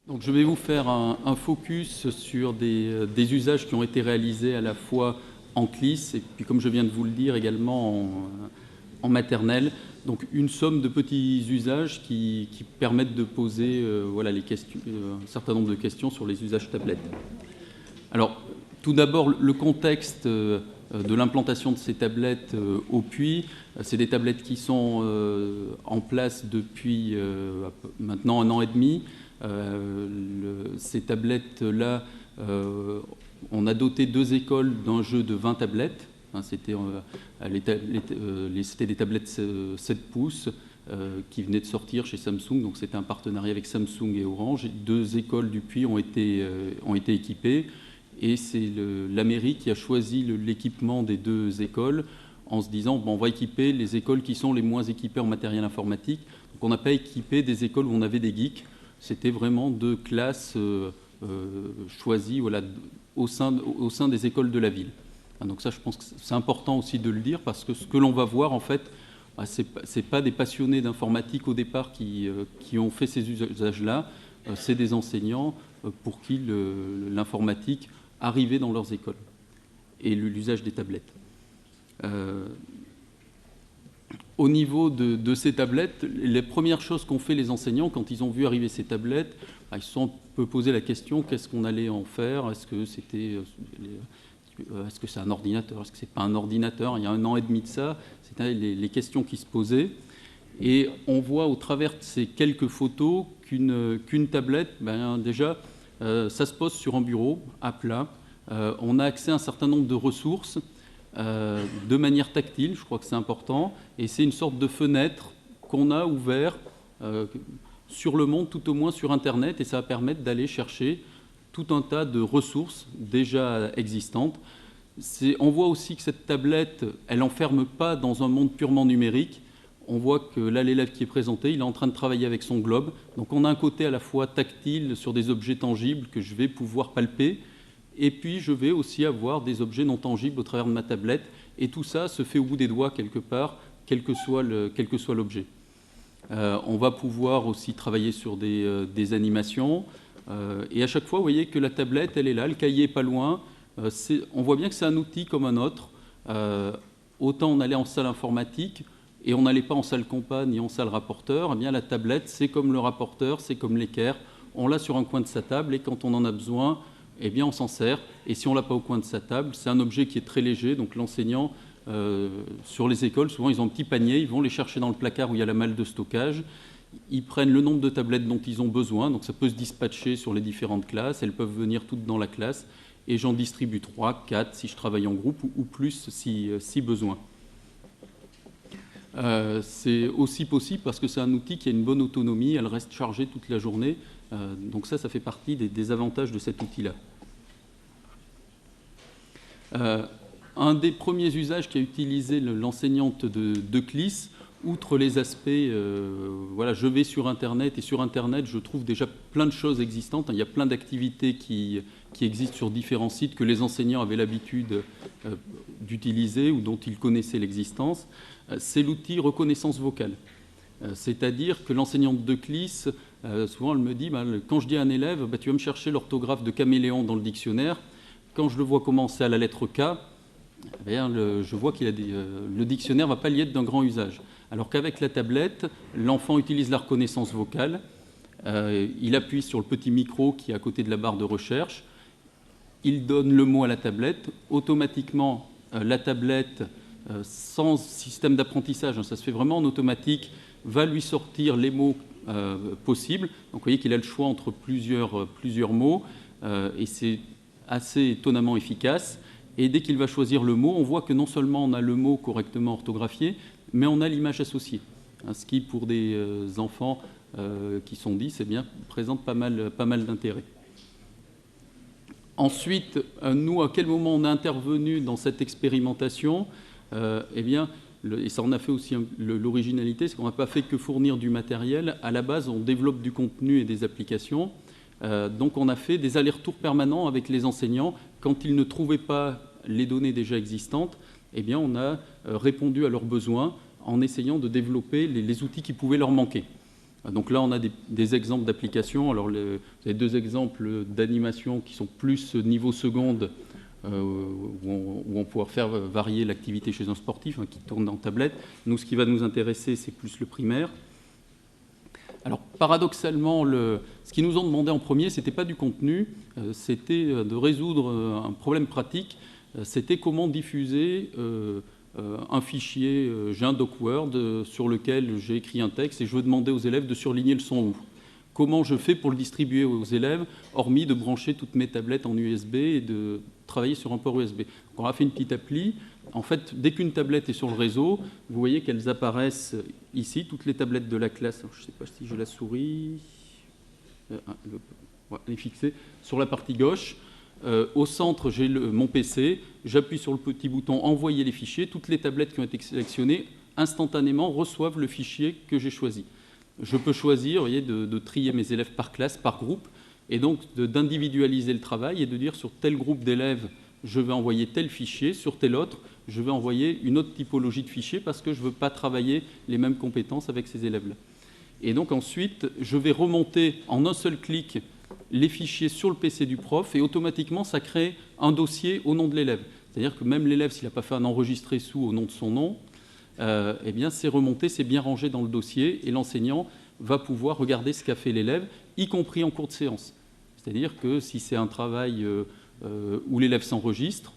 Donc, je vais vous faire un focus sur des usages qui ont été réalisés à la fois en CLIS et puis, comme je viens de vous le dire, également en maternelle. Donc, une somme de petits usages qui permettent de poser voilà, un certain nombre de questions sur les usages tablettes. Alors, tout d'abord, le contexte de l'implantation de ces tablettes au Puy. C'est des tablettes qui sont en place depuis maintenant 1 an et demi. Ces tablettes-là, on a doté 2 écoles d'un jeu de 20 tablettes. C'était des tablettes 7 pouces qui venaient de sortir chez Samsung. Donc c'était un partenariat avec Samsung et Orange. 2 écoles du Puy ont été équipées. Et c'est la mairie qui a choisi l'équipement des 2 écoles en se disant bon, on va équiper les écoles qui sont les moins équipées en matériel informatique. Donc on n'a pas équipé des écoles où on avait des geeks. C'était vraiment 2 classes choisies voilà, au sein des écoles de la ville. Donc ça, je pense que c'est important aussi de le dire parce que ce que l'on va voir, en fait, c'est pas des passionnés d'informatique au départ qui ont fait ces usages-là. C'est des enseignants pour qui l'informatique arrivait dans leurs écoles et l'usage des tablettes. Au niveau de ces tablettes, les premières choses qu'ont fait les enseignants quand ils ont vu arriver ces tablettes, ils se sont un peu posé la question qu'est-ce qu'on allait en faire? Est-ce que c'est un ordinateur? Est-ce que c'est pas un ordinateur? Il y a 1 an et demi de ça, c'était les questions qui se posaient. Et on voit au travers de ces quelques photos qu'une tablette, déjà, ça se pose sur un bureau à plat. On a accès à un certain nombre de ressources de manière tactile, je crois que c'est important. Et c'est une sorte de fenêtre qu'on a ouvert sur le monde, tout au moins sur Internet. Et ça va permettre d'aller chercher tout un tas de ressources déjà existantes. On voit aussi que cette tablette, elle n'enferme pas dans un monde purement numérique. On voit que là, l'élève qui est présenté, il est en train de travailler avec son globe. Donc on a un côté à la fois tactile sur des objets tangibles que je vais pouvoir palper, et puis je vais aussi avoir des objets non tangibles au travers de ma tablette. Et tout ça se fait au bout des doigts quelque part, quel que soit l'objet. On va pouvoir aussi travailler sur des animations. Et à chaque fois, vous voyez que la tablette, elle est là, le cahier n'est pas loin. On voit bien que c'est un outil comme un autre. Autant on allait en salle informatique, et on n'allait pas en salle compa ni en salle rapporteur, eh bien la tablette, c'est comme le rapporteur, c'est comme l'équerre. On l'a sur un coin de sa table et quand on en a besoin, eh bien on s'en sert. Et si on ne l'a pas au coin de sa table, c'est un objet qui est très léger. Donc l'enseignant, sur les écoles, souvent ils ont un petit panier, ils vont les chercher dans le placard où il y a la malle de stockage. Ils prennent le nombre de tablettes dont ils ont besoin. Donc ça peut se dispatcher sur les différentes classes. Elles peuvent venir toutes dans la classe. Et j'en distribue 3, 4 si je travaille en groupe ou plus si besoin. C'est aussi possible parce que c'est un outil qui a une bonne autonomie, elle reste chargée toute la journée. Donc ça fait partie des avantages de cet outil-là. Un des premiers usages qu'a utilisé l'enseignante de CLIS, outre les aspects, voilà, je vais sur Internet et sur Internet, je trouve déjà plein de choses existantes. Il y a plein d'activités qui existent sur différents sites que les enseignants avaient l'habitude d'utiliser ou dont ils connaissaient l'existence. C'est l'outil reconnaissance vocale. C'est-à-dire que l'enseignante de CLIS, souvent elle me dit, quand je dis à un élève, tu vas me chercher l'orthographe de caméléon dans le dictionnaire, quand je le vois commencer à la lettre K, je vois qu'il le dictionnaire ne va pas y être d'un grand usage. Alors qu'avec la tablette, l'enfant utilise la reconnaissance vocale, il appuie sur le petit micro qui est à côté de la barre de recherche, il donne le mot à la tablette, automatiquement la tablette, sans système d'apprentissage, ça se fait vraiment en automatique, va lui sortir les mots possibles. Donc vous voyez qu'il a le choix entre plusieurs mots et c'est assez étonnamment efficace. Et dès qu'il va choisir le mot, on voit que non seulement on a le mot correctement orthographié, mais on a l'image associée. Ce qui, pour des enfants qui sont 10, présente pas mal d'intérêt. Ensuite, nous, à quel moment on a intervenu dans cette expérimentation? Et ça en a fait aussi l'originalité, c'est qu'on n'a pas fait que fournir du matériel. À la base, on développe du contenu et des applications. Donc on a fait des allers-retours permanents avec les enseignants. Quand ils ne trouvaient pas les données déjà existantes, on a répondu à leurs besoins en essayant de développer les outils qui pouvaient leur manquer. Donc là, on a des exemples d'applications. Alors, vous avez 2 exemples d'animation qui sont plus niveau seconde, où on pourra faire varier l'activité chez un sportif, qui tourne en tablette. Nous, ce qui va nous intéresser, c'est plus le primaire. Alors, paradoxalement, ce qu'ils nous ont demandé en premier, ce n'était pas du contenu, c'était de résoudre un problème pratique. C'était comment diffuser un fichier, j'ai un doc Word sur lequel j'ai écrit un texte et je veux demander aux élèves de surligner le son où. Comment je fais pour le distribuer aux élèves, hormis de brancher toutes mes tablettes en USB et de travailler sur un port USB. Donc on a fait une petite appli. En fait, dès qu'une tablette est sur le réseau, vous voyez qu'elles apparaissent ici, toutes les tablettes de la classe. Alors, je ne sais pas si j'ai la souris. Elle est fixée sur la partie gauche. Au centre, j'ai mon PC. J'appuie sur le petit bouton « Envoyer les fichiers ». Toutes les tablettes qui ont été sélectionnées instantanément reçoivent le fichier que j'ai choisi. Je peux choisir, vous voyez, de trier mes élèves par classe, par groupe, et donc d'individualiser le travail et de dire sur tel groupe d'élèves, je vais envoyer tel fichier, sur tel autre, je vais envoyer une autre typologie de fichier parce que je ne veux pas travailler les mêmes compétences avec ces élèves-là. Et donc ensuite, je vais remonter en un seul clic les fichiers sur le PC du prof et automatiquement, ça crée un dossier au nom de l'élève. C'est-à-dire que même l'élève, s'il n'a pas fait un enregistré sous au nom de son nom, eh bien, c'est remonté, c'est bien rangé dans le dossier et l'enseignant va pouvoir regarder ce qu'a fait l'élève, y compris en cours de séance. C'est-à-dire que si c'est un travail où l'élève s'enregistre,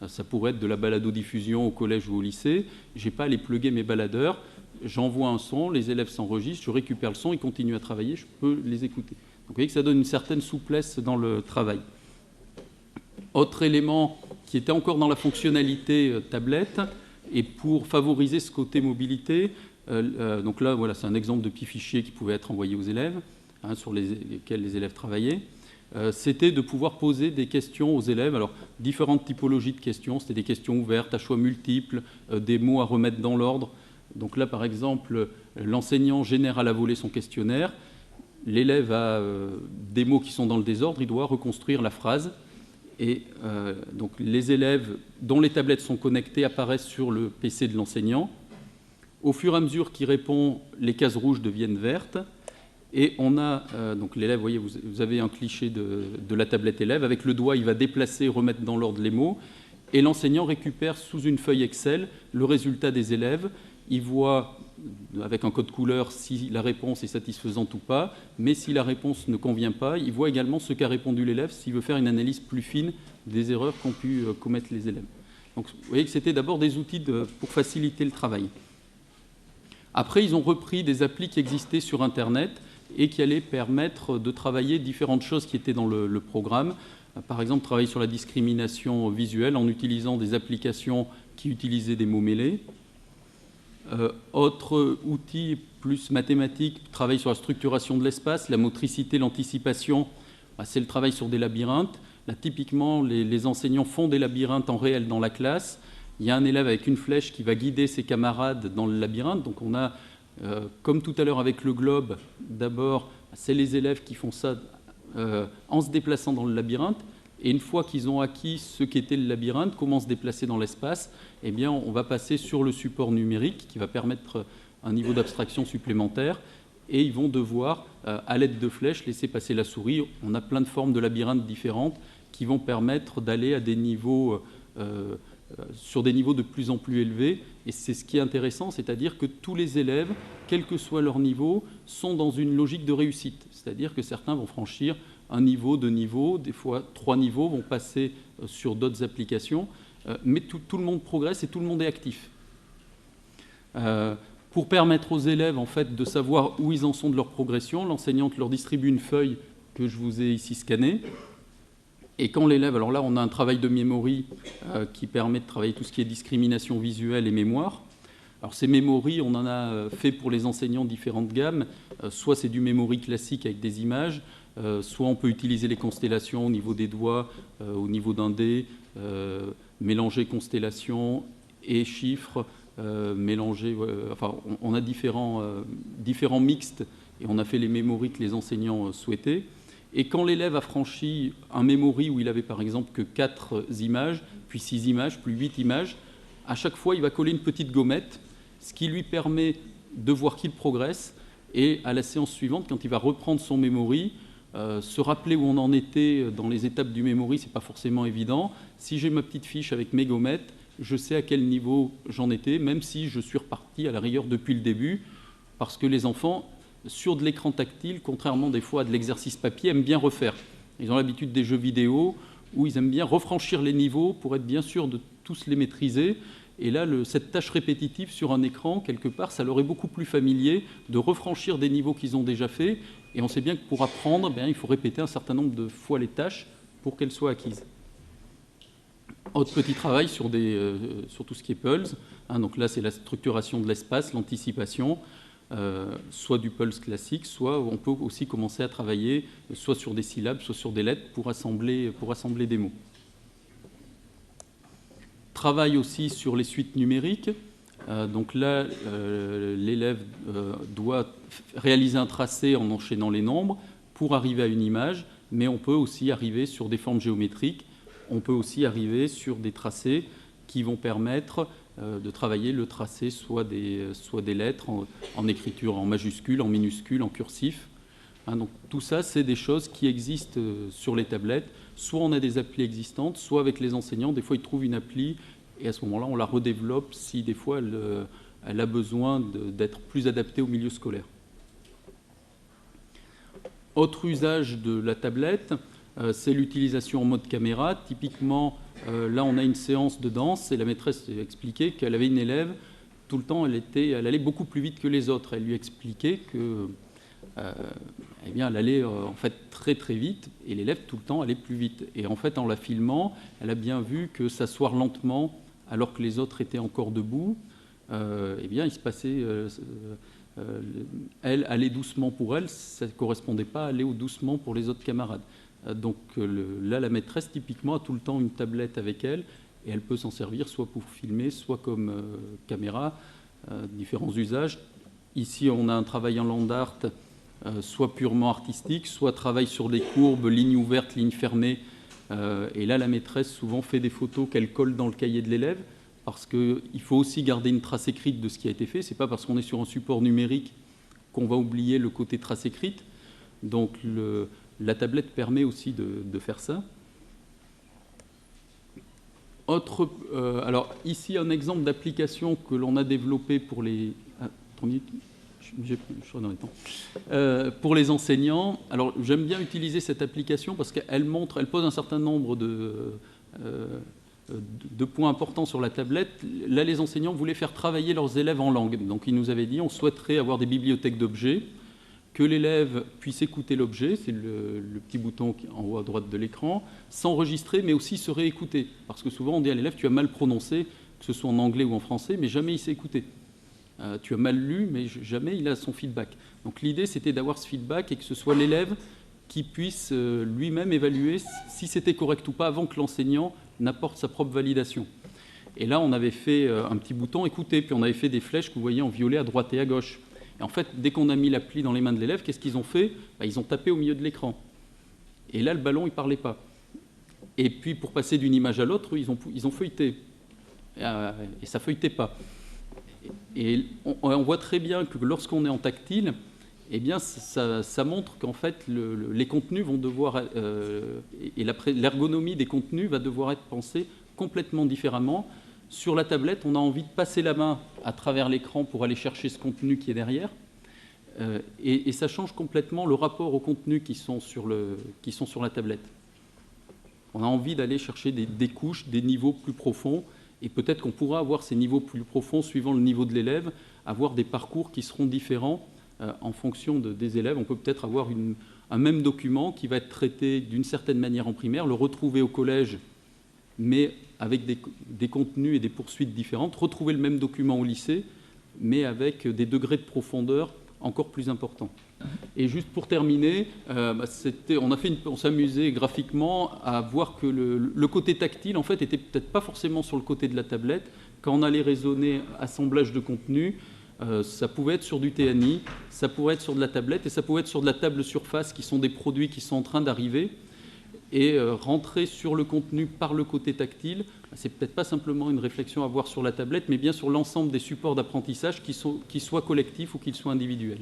ça pourrait être de la balado-diffusion au collège ou au lycée, je n'ai pas à aller plugger mes baladeurs, j'envoie un son, les élèves s'enregistrent, je récupère le son, ils continuent à travailler, je peux les écouter. Donc vous voyez que ça donne une certaine souplesse dans le travail. Autre élément qui était encore dans la fonctionnalité tablette, et pour favoriser ce côté mobilité, donc là, voilà, c'est un exemple de petit fichier qui pouvait être envoyé aux élèves, sur lesquels les élèves travaillaient. C'était de pouvoir poser des questions aux élèves. Alors, différentes typologies de questions. C'était des questions ouvertes, à choix multiples, des mots à remettre dans l'ordre. Donc là, par exemple, l'enseignant génère à la volée son questionnaire. L'élève a des mots qui sont dans le désordre. Il doit reconstruire la phrase. Et donc les élèves dont les tablettes sont connectées apparaissent sur le PC de l'enseignant. Au fur et à mesure qu'il répond, les cases rouges deviennent vertes. Et on a, donc l'élève, vous voyez, vous avez un cliché de la tablette élève. Avec le doigt, il va déplacer, remettre dans l'ordre les mots. Et l'enseignant récupère sous une feuille Excel le résultat des élèves. Il voit, avec un code couleur, si la réponse est satisfaisante ou pas. Mais si la réponse ne convient pas, il voit également ce qu'a répondu l'élève s'il veut faire une analyse plus fine des erreurs qu'ont pu commettre les élèves. Donc vous voyez que c'était d'abord des outils pour faciliter le travail. Après, ils ont repris des applis qui existaient sur Internet et qui allaient permettre de travailler différentes choses qui étaient dans le programme. Par exemple, travailler sur la discrimination visuelle en utilisant des applications qui utilisaient des mots mêlés. Autre outil plus mathématique, travail sur la structuration de l'espace, la motricité, l'anticipation, c'est le travail sur des labyrinthes. Là, typiquement, les enseignants font des labyrinthes en réel dans la classe. Il y a un élève avec une flèche qui va guider ses camarades dans le labyrinthe. Donc on a, comme tout à l'heure avec le globe, d'abord, c'est les élèves qui font ça en se déplaçant dans le labyrinthe. Et une fois qu'ils ont acquis ce qu'était le labyrinthe, comment se déplacer dans l'espace, eh bien, on va passer sur le support numérique qui va permettre un niveau d'abstraction supplémentaire. Et ils vont devoir, à l'aide de flèches, laisser passer la souris. On a plein de formes de labyrinthes différentes qui vont permettre d'aller à des niveaux, sur des niveaux de plus en plus élevés. Et c'est ce qui est intéressant, c'est-à-dire que tous les élèves, quel que soit leur niveau, sont dans une logique de réussite. C'est-à-dire que certains vont franchir un niveau, 2 niveaux, des fois 3 niveaux, vont passer sur d'autres applications, mais tout le monde progresse et tout le monde est actif. Pour permettre aux élèves en fait, de savoir où ils en sont de leur progression, l'enseignante leur distribue une feuille que je vous ai ici scannée. Et quand l'élève, alors là on a un travail de memory qui permet de travailler tout ce qui est discrimination visuelle et mémoire. Alors ces memory, on en a fait pour les enseignants différentes gammes, soit c'est du memory classique avec des images, soit on peut utiliser les constellations au niveau des doigts, au niveau d'un dé, mélanger constellations et chiffres, mélanger, enfin on a différents mixtes et on a fait les memory que les enseignants souhaitaient. Et quand l'élève a franchi un memory où il avait par exemple que 4 images, puis 6 images, puis 8 images, à chaque fois il va coller une petite gommette, ce qui lui permet de voir qu'il progresse et à la séance suivante, quand il va reprendre son memory, se rappeler où on en était dans les étapes du memory, ce n'est pas forcément évident. Si j'ai ma petite fiche avec mes gommettes, je sais à quel niveau j'en étais, même si je suis reparti à la rigueur depuis le début, parce que les enfants, sur de l'écran tactile, contrairement des fois à de l'exercice papier, aiment bien refaire. Ils ont l'habitude des jeux vidéo où ils aiment bien refranchir les niveaux pour être bien sûr de tous les maîtriser. Et là, cette tâche répétitive sur un écran, quelque part, ça leur est beaucoup plus familier de refranchir des niveaux qu'ils ont déjà faits. Et on sait bien que pour apprendre, il faut répéter un certain nombre de fois les tâches pour qu'elles soient acquises. Autre petit travail sur tout ce qui est pulse. Donc là, c'est la structuration de l'espace, l'anticipation, soit du pulse classique, soit on peut aussi commencer à travailler soit sur des syllabes, soit sur des lettres pour assembler des mots. Travail aussi sur les suites numériques. Donc là, l'élève doit réaliser un tracé en enchaînant les nombres pour arriver à une image, mais on peut aussi arriver sur des formes géométriques. On peut aussi arriver sur des tracés qui vont permettre de travailler le tracé soit des lettres en écriture en majuscule, en minuscule, en cursif. Donc tout ça, c'est des choses qui existent sur les tablettes. Soit on a des applis existantes, soit avec les enseignants, des fois ils trouvent une appli et à ce moment-là, on la redéveloppe si des fois elle a besoin d'être plus adaptée au milieu scolaire. Autre usage de la tablette, c'est l'utilisation en mode caméra. Typiquement, là, on a une séance de danse et la maîtresse expliquait qu'elle avait une élève, tout le temps, elle allait beaucoup plus vite que les autres. Elle lui expliquait que, elle allait en fait très très vite et l'élève, tout le temps, allait plus vite. Et en fait, en la filmant, elle a bien vu que s'asseoir lentement alors que les autres étaient encore debout, il se passait... elle allait doucement pour elle, ça ne correspondait pas à aller doucement pour les autres camarades. Donc là, la maîtresse, typiquement, a tout le temps une tablette avec elle et elle peut s'en servir soit pour filmer, soit comme caméra, différents usages. Ici, on a un travail en land art, soit purement artistique, soit travail sur des courbes, lignes ouvertes, lignes fermées. Et là, la maîtresse souvent fait des photos qu'elle colle dans le cahier de l'élève parce qu'il faut aussi garder une trace écrite de ce qui a été fait. Ce n'est pas parce qu'on est sur un support numérique qu'on va oublier le côté trace écrite. Donc la tablette permet aussi de faire ça. Alors ici, un exemple d'application que l'on a développé pour les... pour les enseignants. Alors j'aime bien utiliser cette application parce qu'elle pose un certain nombre de points importants sur la tablette. Là, les enseignants voulaient faire travailler leurs élèves en langue. Donc ils nous avaient dit on souhaiterait avoir des bibliothèques d'objets, que l'élève puisse écouter l'objet, c'est le petit bouton en haut à droite de l'écran, s'enregistrer mais aussi se réécouter. Parce que souvent on dit à l'élève tu as mal prononcé, que ce soit en anglais ou en français, mais jamais il s'est écouté. Tu as mal lu, mais jamais il a son feedback. Donc l'idée, c'était d'avoir ce feedback et que ce soit l'élève qui puisse lui-même évaluer si c'était correct ou pas avant que l'enseignant n'apporte sa propre validation. Et là, on avait fait un petit bouton « Écoutez », puis on avait fait des flèches que vous voyez en violet à droite et à gauche. Et en fait, dès qu'on a mis l'appli dans les mains de l'élève, qu'est-ce qu'ils ont fait ? Ils ont tapé au milieu de l'écran. Et là, le ballon, il ne parlait pas. Et puis, pour passer d'une image à l'autre, ils ont feuilleté. Et ça ne feuilletait pas. Et on voit très bien que lorsqu'on est en tactile, ça montre qu'en fait, les contenus vont devoir... et l'ergonomie des contenus va devoir être pensée complètement différemment. Sur la tablette, on a envie de passer la main à travers l'écran pour aller chercher ce contenu qui est derrière. Et ça change complètement le rapport aux contenus qui sont sur la tablette. On a envie d'aller chercher des couches, des niveaux plus profonds. Et peut-être qu'on pourra avoir ces niveaux plus profonds, suivant le niveau de l'élève, avoir des parcours qui seront différents en fonction des élèves. On peut peut-être avoir un même document qui va être traité d'une certaine manière en primaire, le retrouver au collège, mais avec des contenus et des poursuites différentes, retrouver le même document au lycée, mais avec des degrés de profondeur encore plus importants. Et juste pour terminer, on s'amusait graphiquement à voir que le côté tactile, en fait, était peut-être pas forcément sur le côté de la tablette. Quand on allait raisonner assemblage de contenu, ça pouvait être sur du TNI, ça pourrait être sur de la tablette et ça pouvait être sur de la table surface, qui sont des produits qui sont en train d'arriver. Et rentrer sur le contenu par le côté tactile, c'est peut-être pas simplement une réflexion à avoir sur la tablette, mais bien sur l'ensemble des supports d'apprentissage, qu'ils soient collectifs ou qu'ils soient individuels.